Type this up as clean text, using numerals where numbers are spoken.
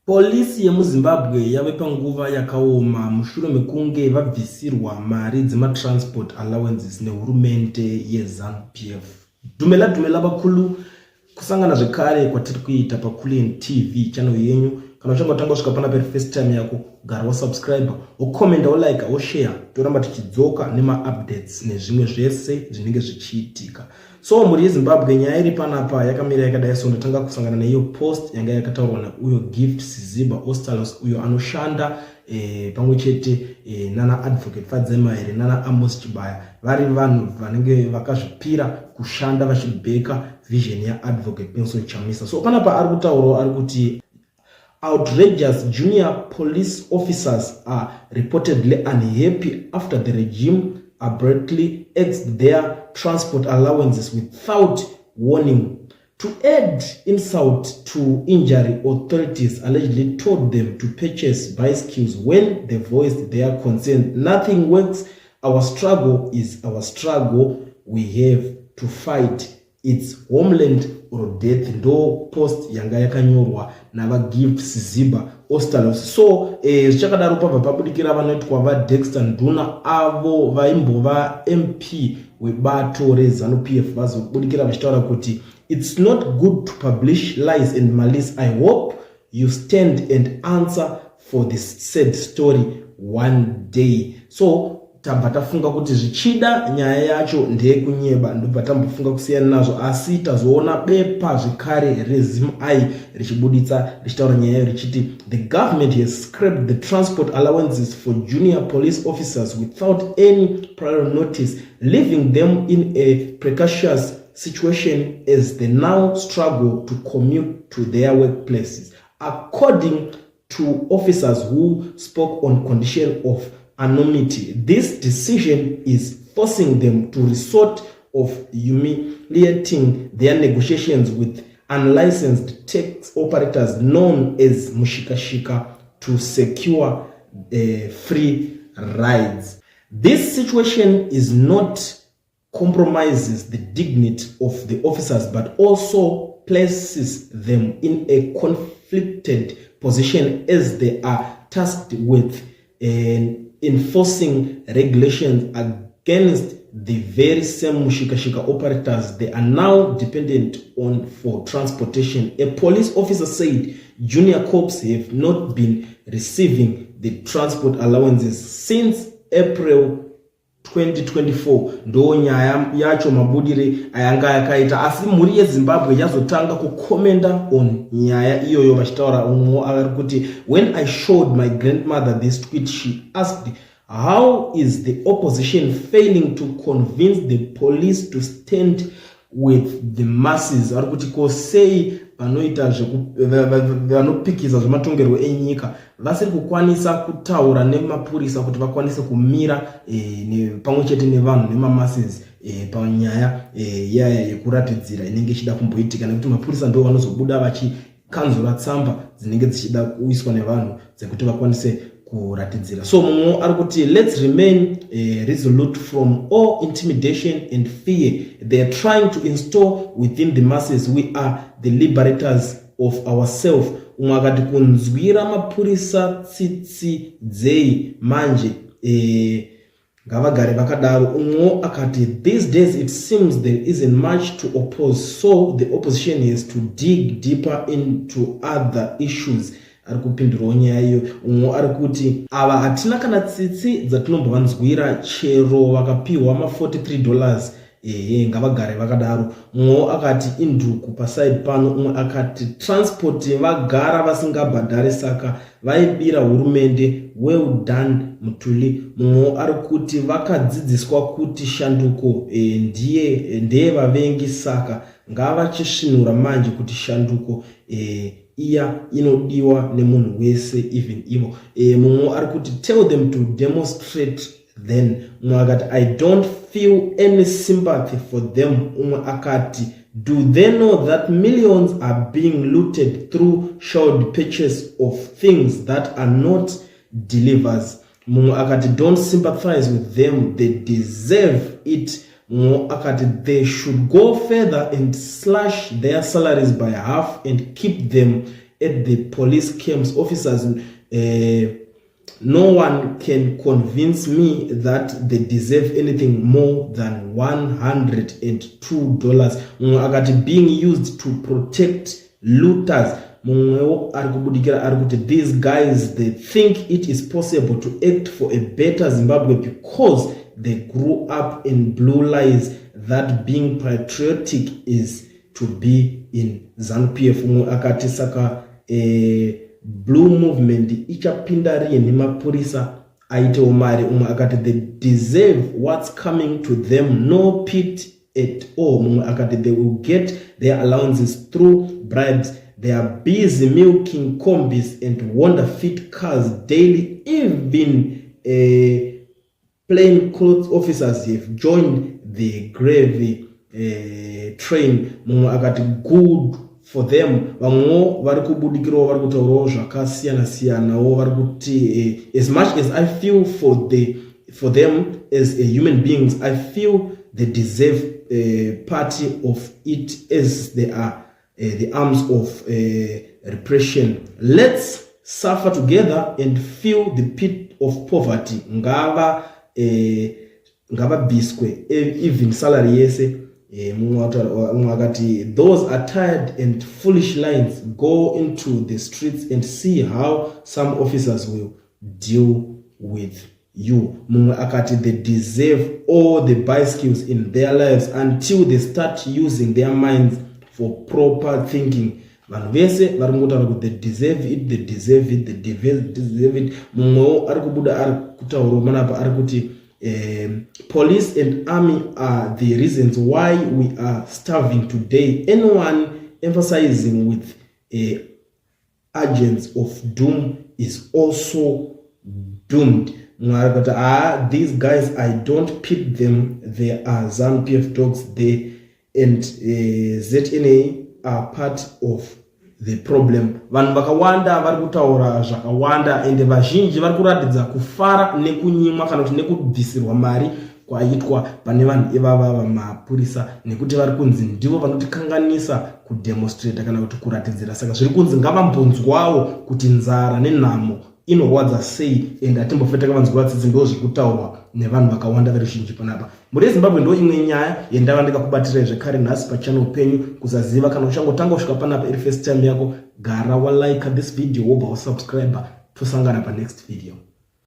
Polisi yemuZimbabwe yave panguva yakaoma mushure mekunge vabvisirwa mari dzematransport allowances nehurumende yeZANU-PF. Dhumela vakulu kusangana zvekare kwatiri kuita paKulen TV channel yenyu. Kana uchanga watanga kusvika panapa first time yako, gara wasubscribe, wokomenda, wolike, woshare, toramba tichidzoka nema-updates nezvimwe zvese zvinenge zvichiitika. So muri yeZimbabwe nyaya iri panapa yakamira yakadai, so ndatanga kusangana neiyo post yanga yakataurwa nauyo Gift Siziba Ostalos, uyo anoshanda pamwe chete nana advocate Fadzemaere nana Amos Chibaya, vari vanhu vanenge vakazvipira kushanda vachibeka vision ya advocate Benson Chamisa. So panapa ari kutaurawo ari kuti outrageous junior police officers are reportedly unhappy after the regime abruptly axed their transport allowances without warning. To add insult to injury, authorities allegedly told them to purchase bicycles when they voiced their concern. Nothing works. Our struggle is our struggle. We have to fight. It's homeland or death. Ndo post yanga yakanyorwa nava Gift Siziba Ostalos. So zvichakadaro pabva pabudikira vanoitwa vaDexter Nduna avo vaimbova MP webato reZANU-PF vazobudikira vachitaura kuti it's not good to publish lies and malice. I hope you stand and answer for this sad story one day. So tabva tafunga kuti zvichida nyaya yacho ndeyekunyeba, ndobva tambofunga kusiyana nazvo, asi tazoona bepa zvekare reZim-I richibuditsa richitaura nyaya richiti the government has scrapped the transport allowances for junior police officers without any prior notice, leaving them in a precarious situation as they now struggle to commute to their workplaces. According to officers who spoke on condition of anonymity, this decision is forcing them to resort of humiliating their negotiations with unlicensed tax operators known as Mushikashika to secure free rides. This situation is not compromises the dignity of the officers but also places them in a conflicted position as they are tasked with enforcing regulations against the very same Mushikashika operators they are now dependent on for transportation. A police officer said junior cops have not been receiving the transport allowances since April 2024. Ndo nyaya yacho mabudire ayanga yakaita, asi muri yeZimbabwe yazotanga kukomenda on nyaya iyoyo vachitaura umwe ari kuti when I showed my grandmother this tweet she asked how is the opposition failing to convince the police to stand with the masses. Ari kuti kosei vanoita vanopikisa zvematongerwo enyika vasiri kukwanisa kutaura nemapurisa kuti vakwanise kumira pamwe chete nevanhu nemamasses panyaya yekuratidzira inenge ichida kumboitika, nekuti mapurisa ndo vanozobuda vachikanzura tsamba dzinenge dzichida kuiswa nevanhu dzekuti vakwanise kuratidzira. So mumwe ari kuti let's remain resolute from all intimidation and fear they are trying to install within the masses. We are the liberators of ourselves. Umwe akati kunzwira mapurisa tsitsi dzei manje ngavagare vakadaro. Umwe akati these days it seems there isn't much to oppose, so the opposition has to dig deeper into other issues. Ari kupindura nyaya iyo. Umwe ari kuti ava hatina kana tsitsi dzatinombovanzwira chero vakapiwa $43 ngavagare vakadaro. Umwe akati induku paside pano. Umwe akati transport vagara vasingabhadhari saka vaibira hurumende. Well done Mutuli. Umwe ari kuti vakadzidziswa kuti shanduko ndiye vavengi saka ngavachisvinura manje kuti shanduko iya inodiwa nemunhu wese even ivo. Mumwe ari kuti tell them to demonstrate then. Umwe akati I don't feel any sympathy for them. Umwe akati do they know that millions are being looted through showed purchase of things that are not delivers. Mumwe akati don't sympathize with them, they deserve it. They should go further and slash their salaries by half and keep them at the police camps, officers, no one can convince me that they deserve anything more than $102. Akati being used to protect looters. These guys, they think it is possible to act for a better Zimbabwe because they grew up in blue lies that being patriotic is to be in ZANU-PF. Akati saka blue movement ichapindari nemapurisa aite umari akati they deserve what's coming to them, no pit at all. Akati they will get their allowances through bribes. They are busy milking combis and Honda Fit cars daily. Even plain clothes officers have joined the gravy train. Akati good for them. Vamwe vari kubudikirawo vari kutaurawo zvakasiyana siyanawo vari kuti as much as I feel for them as human beings, I feel they deserve party of it as they are the arms of repression. Let's suffer together and feel the pit of poverty. Ngava biskwe even salary yese. Those are tired and foolish lines. Go into the streets and see how some officers will deal with you. They deserve all the bicycles in their lives until they start using their minds for proper thinking. They deserve it, they deserve it, they deserve it. Police and army are the reasons why we are starving today. Anyone emphasizing with agents of doom is also doomed. These guys, I don't pit them. They are ZANU-PF dogs. They and ZNA are part of the problem. Vanhu vakawanda vari kutaura zvakawanda ende vazhinji vari kuratidza kufara nekunyimwa kana kuti nekubvisirwa mari kwaitwa pane vanhu ivava vamapurisa nekuti vari kunzi ndivo vanotikanganisa kudemonstrate kana kuti kuratidzira. Saka zviri kunzi ngavambonzwawo kuti nzara nenhamo inorwadza sei ende atimbofeta kavanzwa tsitsi ndo zviri kutaurwa nevanhu vakawanda veruzhinji panapa. Muri Zimbabwe ndo imwe nyaya yendava ndikakubatirai zvekare nhasi pachannel penyu. Kusaziva kana uchangotanga kusvika panapa iri first time yako, gara wa like this video wobva usubscribe. Tosangana pa next video.